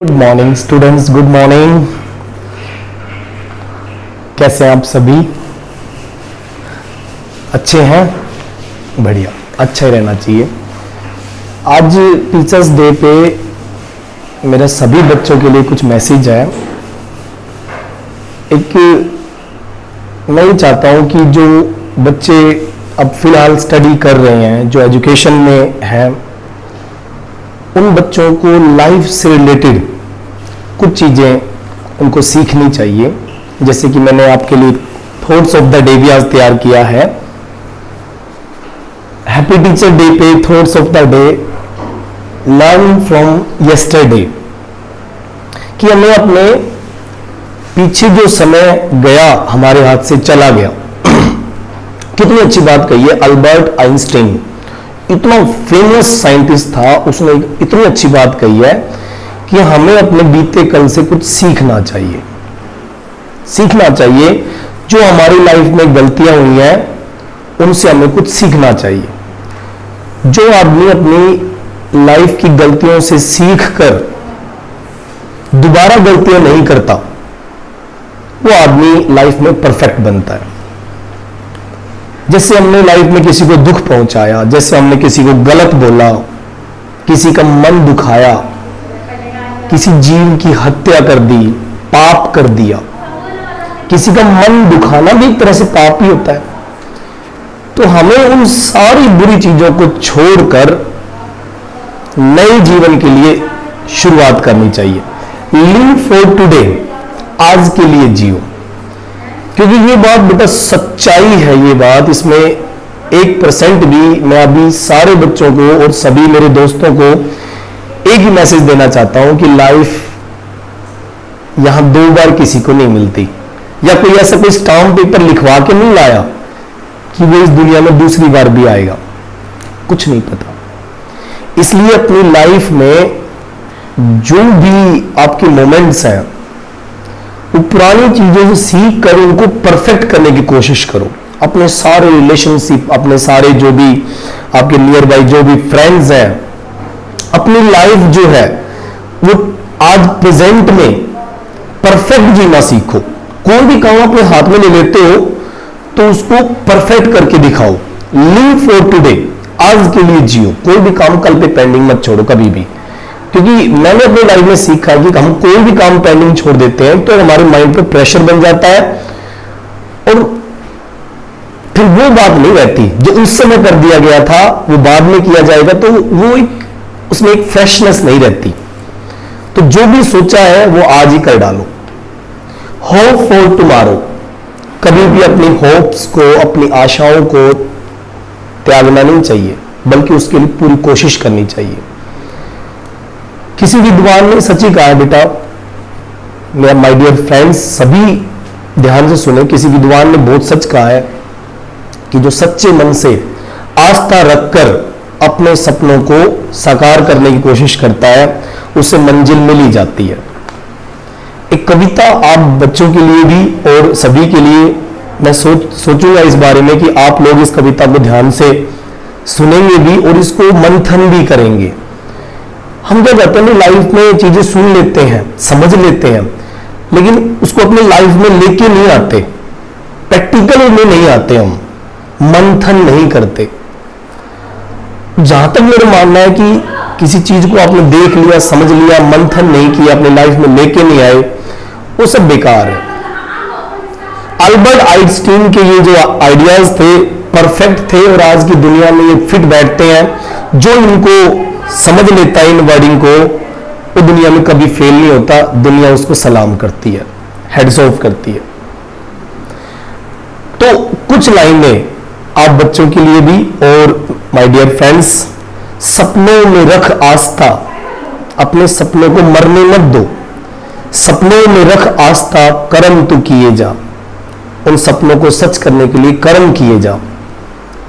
Good morning students, good morning. कैसे हैं आप सभी? अच्छे हैं? बढ़िया, अच्छा ही रहना चाहिए। आज टीचर्स डे पे मेरा सभी बच्चों के लिए कुछ मैसेज है। एक मैं ये चाहता हूँ कि जो बच्चे अब फिलहाल स्टडी कर रहे हैं, जो एजुकेशन में हैं, उन बच्चों को लाइफ से रिलेटेड कुछ चीज़ें उनको सीखनी चाहिए। जैसे कि मैंने आपके लिए थॉट्स ऑफ द डे भी आज तैयार किया है। हैप्पी टीचर डे पे thoughts of the day, learn from yesterday, कि हमें अपने पीछे जो समय गया, हमारे हाथ से चला गया। कितनी अच्छी बात कही है अल्बर्ट आइंस्टाइन, इतना फेमस साइंटिस्ट था, उसने इतनी अच्छी बात कही है कि हमें अपने बीते कल से कुछ सीखना चाहिए। सीखना चाहिए, जो हमारी लाइफ में गलतियां हुई हैं उनसे हमें कुछ सीखना चाहिए। जो आदमी अपनी लाइफ की गलतियों से सीख कर दोबारा गलतियां नहीं करता, वो आदमी लाइफ में परफेक्ट बनता है। जैसे हमने लाइफ में किसी को दुख पहुंचाया, जैसे हमने किसी को गलत बोला, किसी का मन दुखाया, किसी जीव की हत्या कर दी, पाप कर दिया। किसी का मन दुखाना भी एक तरह से पाप ही होता है। तो हमें उन सारी बुरी चीजों को छोड़कर नए जीवन के लिए शुरुआत करनी चाहिए। लिव फॉर टुडे, आज के लिए जियो। क्योंकि ये बात बेटा सच्चाई है, ये बात, इसमें 1% भी मैं अभी सारे बच्चों को और सभी मेरे दोस्तों को एक ही मैसेज देना चाहता हूं कि लाइफ यहां दो बार किसी को नहीं मिलती, या कोई ऐसा कोई स्टाम्प पेपर लिखवा के नहीं लाया कि वो इस दुनिया में दूसरी बार भी आएगा, कुछ नहीं पता। इसलिए अपनी लाइफ में जो भी आपके मोमेंट्स हैं, वो पुरानी चीजों से सीख कर उनको परफेक्ट करने की कोशिश करो। अपने सारे रिलेशनशिप, अपने सारे जो भी आपके नियर बाई जो भी फ्रेंड्स हैं, अपनी लाइफ जो है वो आज प्रेजेंट में परफेक्ट जीना सीखो। कोई भी काम अपने हाथ में ले लेते हो तो उसको परफेक्ट करके दिखाओ। लिव फॉर टुडे, आज के लिए जियो। कोई भी काम कल पे पेंडिंग मत छोड़ो कभी भी। क्योंकि मैंने अपनी लाइफ में सीखा कि हम कोई भी काम पेंडिंग छोड़ देते हैं तो हमारे माइंड पे प्रेशर बन जाता है, और फिर वो बात नहीं रहती जो उस समय कर दिया गया था, वो बाद में किया जाएगा, तो वो एक उसमें एक फ्रेशनेस नहीं रहती। तो जो भी सोचा है वो आज ही कर डालो। होप फॉर टुमारो, कभी भी अपनी होप्स को, अपनी आशाओं को त्यागना नहीं चाहिए, बल्कि उसके लिए पूरी कोशिश करनी चाहिए। किसी विद्वान ने सच ही कहा है बेटा, मेरा माय डियर फ्रेंड्स, सभी ध्यान से सुने, किसी विद्वान ने बहुत सच कहा है कि जो सच्चे मन से आस्था रखकर अपने सपनों को साकार करने की कोशिश करता है, उसे मंजिल मिल ही जाती है। एक कविता आप बच्चों के लिए भी और सभी के लिए मैं सोचूंगा इस बारे में कि आप लोग इस कविता को ध्यान से सुनेंगे भी और इसको मंथन भी करेंगे। हम क्या कहते हैं, लाइफ में चीजें सुन लेते हैं, समझ लेते हैं, लेकिन उसको अपनी लाइफ में लेके नहीं आते, प्रैक्टिकल में नहीं आते, हम मंथन नहीं करते। जहां तक मेरा मानना है कि किसी चीज को आपने देख लिया, समझ लिया, मंथन नहीं किया, अपनी लाइफ में लेके नहीं आए, वो सब बेकार है। अल्बर्ट आइंस्टीन के ये जो आइडियाज थे परफेक्ट थे, और आज की दुनिया में ये फिट बैठते हैं। जो इनको समझ लेता है इन वर्डिंग को, वो दुनिया में कभी फेल नहीं होता, दुनिया उसको सलाम करती है, हेड्स ऑफ करती है। तो कुछ लाइनें आप बच्चों के लिए भी, और माय डियर फ्रेंड्स, सपनों में रख आस्था, अपने सपनों को मरने मत दो। सपनों में रख आस्था, कर्म तू किए जा। उन सपनों को सच करने के लिए कर्म किए जा।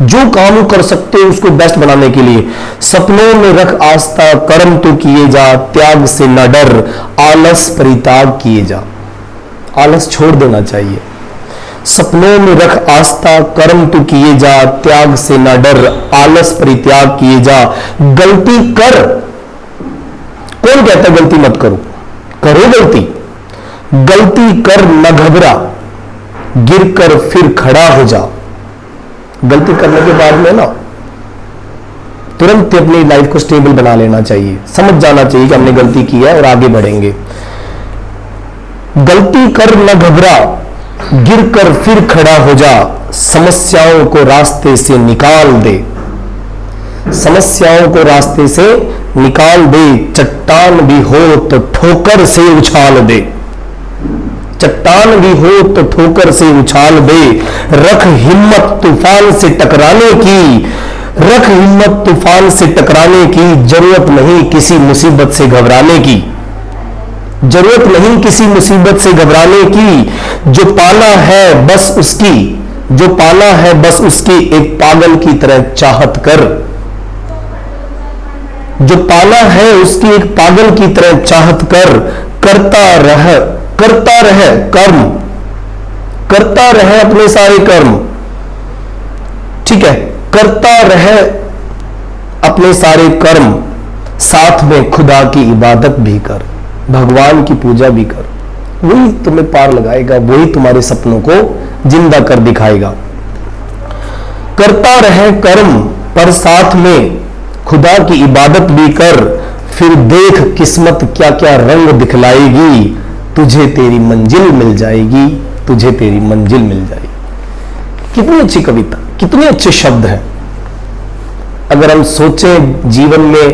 जो काम कर सकते हो उसको बेस्ट बनाने के लिए सपनों में रख आस्था, कर्म तू किए जा, त्याग से न डर, आलस परित्याग किए जा। आलस छोड़ देना चाहिए। सपनों में रख आस्था, कर्म तू किए जा, त्याग से न डर, आलस परित्याग किए जा। गलती कर, कौन कहता है गलती मत करो? करो गलती, गलती कर न घबरा, गिर कर फिर खड़ा हो जा। गलती करने के बाद में ना तुरंत अपनी लाइफ को स्टेबल बना लेना चाहिए, समझ जाना चाहिए कि हमने गलती की है और आगे बढ़ेंगे। गलती कर न घबरा, गिर कर फिर खड़ा हो जा, समस्याओं को रास्ते से निकाल दे, समस्याओं को रास्ते से निकाल दे। चट्टान भी हो तो ठोकर से उछाल दे, चट्टान भी हो तो ठोकर से उछाल दे। रख हिम्मत तूफान से टकराने की, रख हिम्मत तूफान से टकराने की, जरूरत नहीं किसी मुसीबत से घबराने की, जरूरत नहीं किसी मुसीबत से घबराने की। जो पाना है बस उसकी, जो पाना है बस उसकी, एक पागल की तरह चाहत कर। जो पाना है उसकी एक पागल की तरह चाहत कर। करता रह, करता रह कर्म, करता रह अपने सारे कर्म, ठीक है, करता रह अपने सारे कर्म, साथ में खुदा की इबादत भी कर, भगवान की पूजा भी कर। वही तुम्हें पार लगाएगा, वही तुम्हारे सपनों को जिंदा कर दिखाएगा। करता रहे कर्म पर साथ में खुदा की इबादत भी कर, फिर देख किस्मत क्या क्या रंग दिखलाएगी, तुझे तेरी मंजिल मिल जाएगी, तुझे तेरी मंजिल मिल जाएगी। कितनी अच्छी कविता, कितने अच्छे शब्द हैं। अगर हम सोचें जीवन में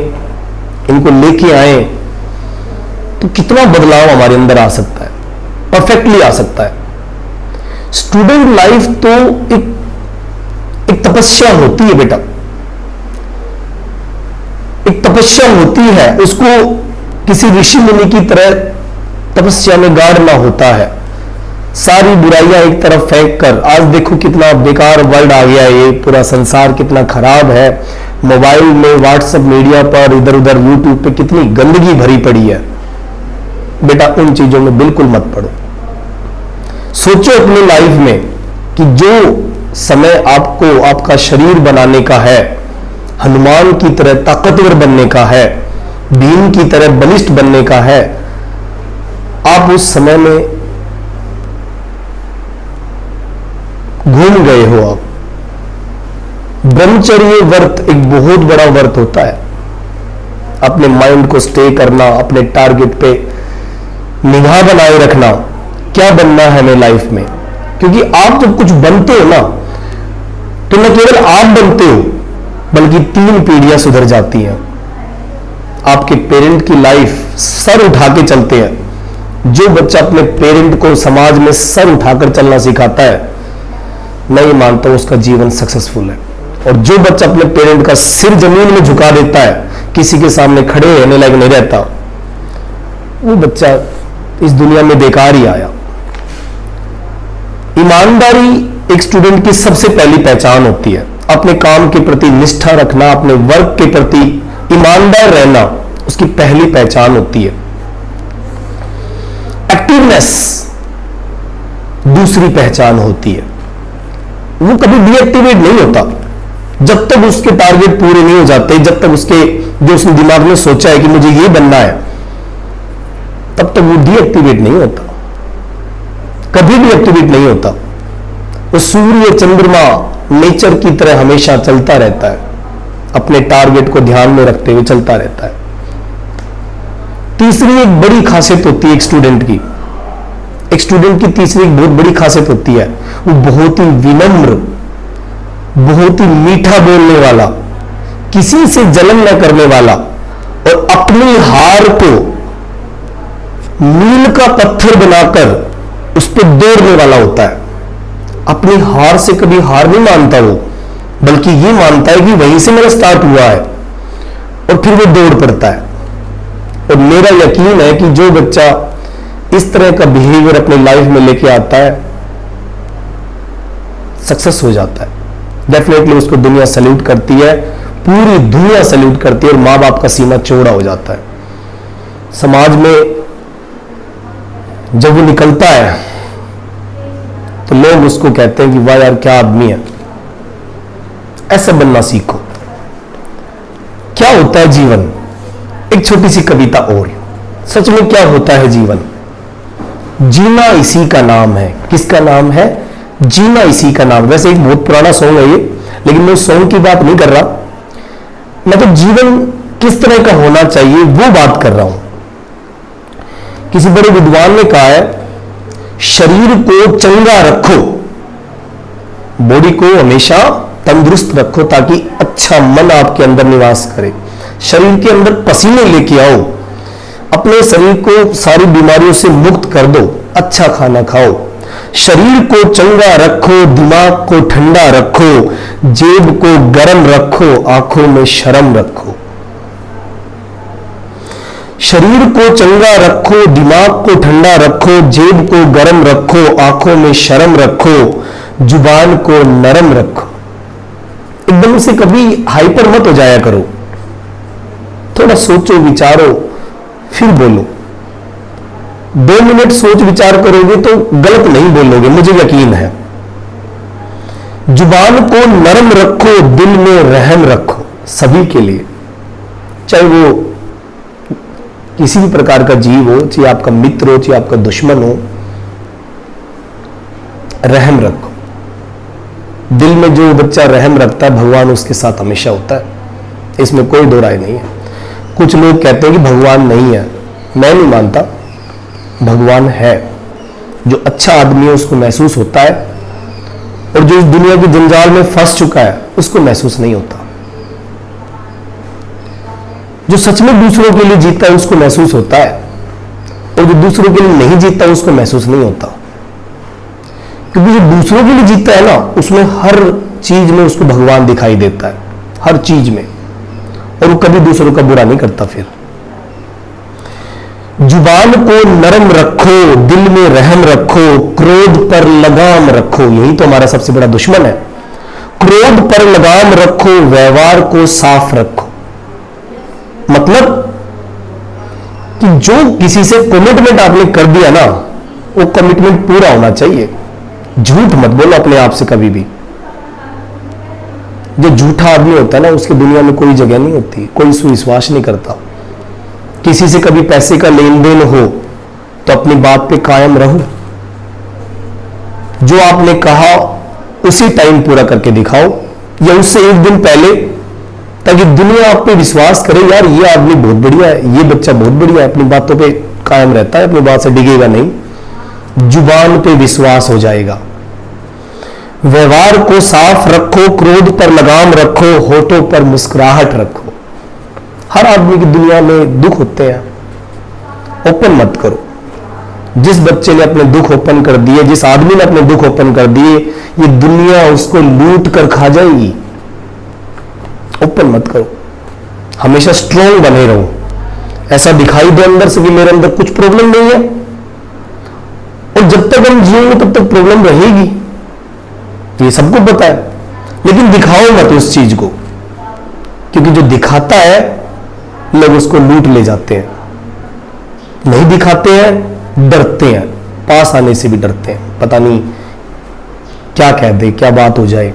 इनको लेके आए तो कितना बदलाव हमारे अंदर आ सकता है, परफेक्टली आ सकता है। स्टूडेंट लाइफ तो एक तपस्या होती है बेटा, एक तपस्या होती है। उसको किसी ऋषि मुनि की तरह तपस्या में गाड़ना होता है। सारी बुराइयां एक तरफ फेंक कर, आज देखो कितना बेकार वर्ल्ड आ गया है, ये पूरा संसार कितना खराब है। मोबाइल में, व्हाट्सएप मीडिया पर, इधर उधर यूट्यूब पे कितनी गंदगी भरी पड़ी है। बेटा उन चीजों में बिल्कुल मत पड़ो। सोचो अपनी लाइफ में कि जो समय आपको आपका शरीर बनाने का है, हनुमान की तरह ताकतवर बनने का है, भीम की तरह बलिष्ठ बनने का है, आप उस समय में घूम गए हो। आप ब्रह्मचर्य व्रत एक बहुत बड़ा व्रत होता है। अपने माइंड को स्टे करना, अपने टारगेट पे निगाह बनाए रखना, क्या बनना है हमें लाइफ में। क्योंकि आप जब कुछ बनते हो ना, तो न केवल आप बनते हो बल्कि 3 पीढ़ियां सुधर जाती हैं। आपके पेरेंट की लाइफ सर उठा के चलते हैं। जो बच्चा अपने पेरेंट को समाज में सर उठाकर चलना सिखाता है, मैं ये मानता हूं उसका जीवन सक्सेसफुल है। और जो बच्चा अपने पेरेंट का सिर जमीन में झुका देता है, किसी के सामने खड़े रहने लायक नहीं रहता, वो बच्चा इस दुनिया में बेकार ही आया। ईमानदारी एक स्टूडेंट की सबसे पहली पहचान होती है। अपने काम के प्रति निष्ठा रखना, अपने वर्क के प्रति ईमानदार रहना उसकी पहली पहचान होती है। एक्टिवनेस दूसरी पहचान होती है। वो कभी डीएक्टिवेट नहीं होता जब तक उसके टारगेट पूरे नहीं हो जाते, जब तक उसके जो उसने दिमाग में सोचा है कि मुझे ये बनना है, तब तक वो डीएक्टिवेट नहीं होता, कभी भी एक्टिवेट नहीं होता। वो सूर्य चंद्रमा नेचर की तरह हमेशा चलता रहता है, अपने टारगेट को ध्यान में रखते हुए चलता रहता है। तीसरी एक बड़ी खासियत होती है एक स्टूडेंट की, एक स्टूडेंट की तीसरी एक बहुत बड़ी खासियत होती है, वो बहुत ही विनम्र, बहुत ही मीठा बोलने वाला, किसी से जलन न करने वाला और अपनी हार को मील का पत्थर बनाकर उस पर दौड़ने वाला होता है। अपनी हार से कभी हार नहीं मानता वो, बल्कि ये मानता है कि वहीं से मेरा स्टार्ट हुआ है और फिर वो दौड़ पड़ता है। और मेरा यकीन है कि जो बच्चा इस तरह का बिहेवियर अपनी लाइफ में लेके आता है, सक्सेस हो जाता है। डेफिनेटली उसको दुनिया सैल्यूट करती है, पूरी दुनिया सैल्यूट करती है और मां बाप का सीना चौड़ा हो जाता है। समाज में जब वो निकलता है तो लोग उसको कहते हैं कि वाह यार क्या आदमी है। ऐसा बनना सीखो। क्या होता है जीवन, एक छोटी सी कविता और। सच में क्या होता है जीवन? जीना इसी का नाम है। किसका नाम है? जीना इसी का नाम। वैसे एक बहुत पुराना सॉन्ग है ये, लेकिन मैं उस सॉन्ग की बात नहीं कर रहा। मैं तो जीवन किस तरह का होना चाहिए वो बात कर रहा हूं। किसी बड़े विद्वान ने कहा है, शरीर को चंगा रखो, बॉडी को हमेशा तंदुरुस्त रखो ताकि अच्छा मन आपके अंदर निवास करे। शरीर के अंदर पसीने लेके आओ, अपने शरीर को सारी बीमारियों से मुक्त कर दो, अच्छा खाना खाओ। शरीर को चंगा रखो, दिमाग को ठंडा रखो, जेब को गर्म रखो, आंखों में शर्म रखो। शरीर को चंगा रखो, दिमाग को ठंडा रखो, जेब को गर्म रखो, आंखों में शर्म रखो, जुबान को नरम रखो। एकदम से कभी हाइपर मत हो जाया करो, थोड़ा सोचो विचारो फिर बोलो। 2 मिनट सोच विचार करोगे तो गलत नहीं बोलोगे, मुझे यकीन है। जुबान को नरम रखो, दिल में रहम रखो, सभी के लिए, चाहे वो किसी भी प्रकार का जीव हो, चाहे आपका मित्र हो, चाहे आपका दुश्मन हो, रहम रखो। दिल में जो बच्चा रहम रखता है, भगवान उसके साथ हमेशा होता है, इसमें कोई दो राय नहीं है। कुछ लोग कहते हैं कि भगवान नहीं है, मैं नहीं मानता, भगवान है। जो अच्छा आदमी है उसको महसूस होता है, और जो इस दुनिया की जंजाल में फंस चुका है उसको महसूस नहीं होता। जो सच में दूसरों के लिए जीता है उसको महसूस होता है, और जो दूसरों के लिए नहीं जीता उसको महसूस नहीं होता। क्योंकि जो दूसरों के लिए जीता है ना, उसमें हर चीज में उसको भगवान दिखाई देता है, हर चीज में, और वो कभी दूसरों का बुरा नहीं करता। फिर जुबान को नरम रखो, दिल में रहम रखो, क्रोध पर लगाम रखो। यही तो हमारा सबसे बड़ा दुश्मन है। क्रोध पर लगाम रखो, व्यवहार को साफ रखो। मतलब कि जो किसी से कमिटमेंट आपने कर दिया ना, वो कमिटमेंट पूरा होना चाहिए। झूठ मत बोलो अपने आप से कभी भी। जो झूठा आदमी होता है ना, उसकी दुनिया में कोई जगह नहीं होती, कोई सुविश्वास नहीं करता। किसी से कभी पैसे का लेन देन हो तो अपनी बात पे कायम रहो। जो आपने कहा उसी टाइम पूरा करके दिखाओ, या उससे एक दिन पहले, ताकि दुनिया आप पे विश्वास करे, यार ये आदमी बहुत बढ़िया है, ये बच्चा बहुत बढ़िया है, अपनी बातों पे कायम रहता है, अपनी बात से डिगेगा नहीं। जुबान पे विश्वास हो जाएगा। व्यवहार को साफ रखो, क्रोध पर लगाम रखो, होठों पर मुस्कुराहट रखो। हर आदमी की दुनिया में दुख होते हैं, ओपन मत करो। जिस बच्चे ने अपने दुख ओपन कर दिए, जिस आदमी ने अपने दुख ओपन कर दिए, ये दुनिया उसको लूट कर खा जाएगी। ओपन मत करो, हमेशा स्ट्रॉन्ग बने रहो। ऐसा दिखाई दो अंदर से कि मेरे अंदर कुछ प्रॉब्लम नहीं है, और जब तक हम जिएंगे तब तक प्रॉब्लम रहेगी, ये सबको पता है। लेकिन दिखाओ मत उस चीज को, क्योंकि जो दिखाता है लोग उसको लूट ले जाते हैं। नहीं दिखाते हैं, डरते हैं, पास आने से भी डरते हैं, पता नहीं क्या कह दे, क्या बात हो जाए।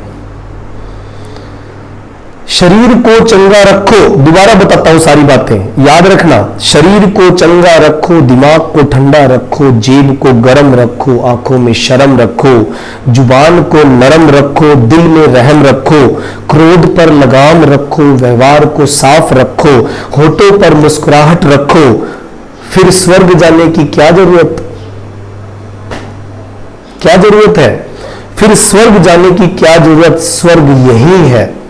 शरीर को चंगा रखो, दोबारा बताता हूं सारी बातें याद रखना। शरीर को चंगा रखो, दिमाग को ठंडा रखो, जेब को गर्म रखो, आंखों में शर्म रखो, जुबान को नरम रखो, दिल में रहम रखो, क्रोध पर लगाम रखो, व्यवहार को साफ रखो, होठों पर मुस्कुराहट रखो। फिर स्वर्ग जाने की क्या जरूरत है? फिर स्वर्ग जाने की क्या जरूरत? स्वर्ग यही है।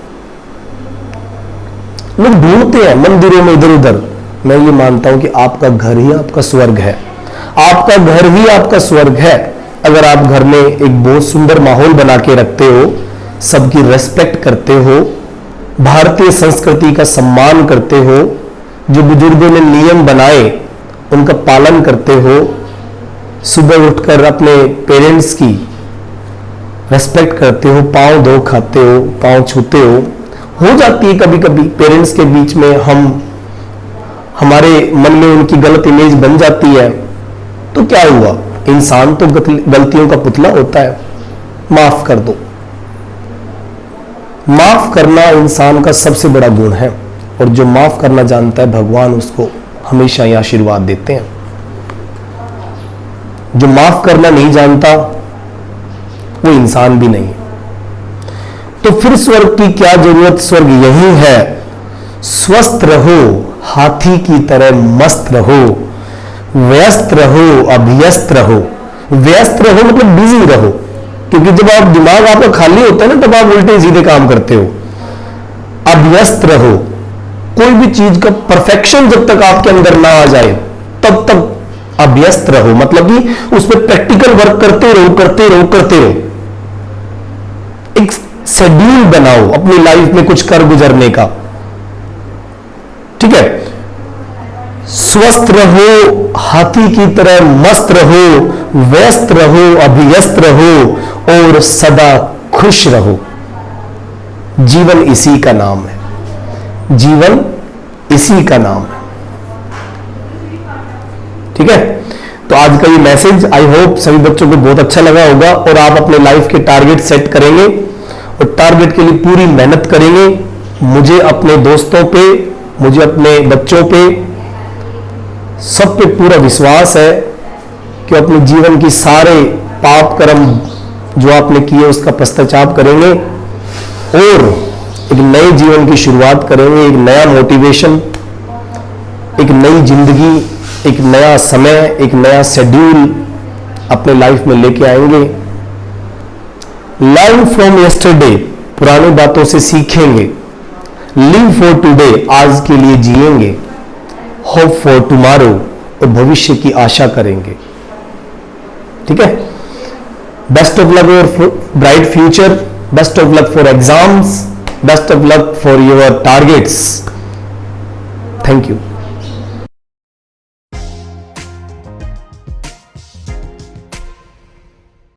लोग ढूंढते हैं मंदिरों में इधर उधर, मैं ये मानता हूं कि आपका घर ही आपका स्वर्ग है। आपका घर ही आपका स्वर्ग है। अगर आप घर में एक बहुत सुंदर माहौल बना के रखते हो, सबकी रेस्पेक्ट करते हो, भारतीय संस्कृति का सम्मान करते हो, जो बुजुर्गों ने नियम बनाए उनका पालन करते हो, सुबह उठकर अपने पेरेंट्स की रेस्पेक्ट करते हो, पांव धो खाते हो, पांव छूते हो जाती है कभी कभी पेरेंट्स के बीच में हमारे मन में उनकी गलत इमेज बन जाती है, तो क्या हुआ? इंसान तो गलतियों का पुतला होता है, माफ कर दो। माफ करना इंसान का सबसे बड़ा गुण है, और जो माफ करना जानता है भगवान उसको हमेशा ये आशीर्वाद देते हैं। जो माफ करना नहीं जानता वो इंसान भी नहीं है। तो फिर स्वर्ग की क्या जरूरत, स्वर्ग यही है। स्वस्थ रहो, हाथी की तरह मस्त रहो, व्यस्त रहो, अभ्यस्त रहो। व्यस्त रहो मतलब बिजी रहो, क्योंकि जब आप दिमाग आपका खाली होता है ना, तब आप उल्टे सीधे काम करते हो। अभ्यस्त रहो, कोई भी चीज का परफेक्शन जब तक आपके अंदर ना आ जाए तब तक अभ्यस्त रहो, मतलब कि उस पर प्रैक्टिकल वर्क करते रहो, करते रहो, करते रहो। एक शेड्यूल बनाओ अपनी लाइफ में कुछ कर गुजरने का, ठीक है। स्वस्थ रहो, हाथी की तरह मस्त रहो, व्यस्त रहो, अभ्यस्त रहो और सदा खुश रहो। जीवन इसी का नाम है, जीवन इसी का नाम है, ठीक है। तो आज का ये मैसेज आई होप सभी बच्चों को बहुत अच्छा लगा होगा और आप अपने लाइफ के टारगेट सेट करेंगे और टारगेट के लिए पूरी मेहनत करेंगे। मुझे अपने दोस्तों पे, मुझे अपने बच्चों पे, सब पे पूरा विश्वास है कि अपने जीवन की सारे पाप कर्म जो आपने किए उसका पश्चाताप करेंगे और एक नए जीवन की शुरुआत करेंगे। एक नया मोटिवेशन, एक नई जिंदगी, एक नया समय, एक नया शेड्यूल अपने लाइफ में लेके आएंगे। लर्न फ्रॉम यस्टरडे, पुरानी बातों से सीखेंगे। लिव फॉर टुडे, आज के लिए जिएंगे। होप फॉर टुमारो, और भविष्य की आशा करेंगे, ठीक है। Best of luck for bright future, best of luck for exams, best of luck for your targets. Thank you.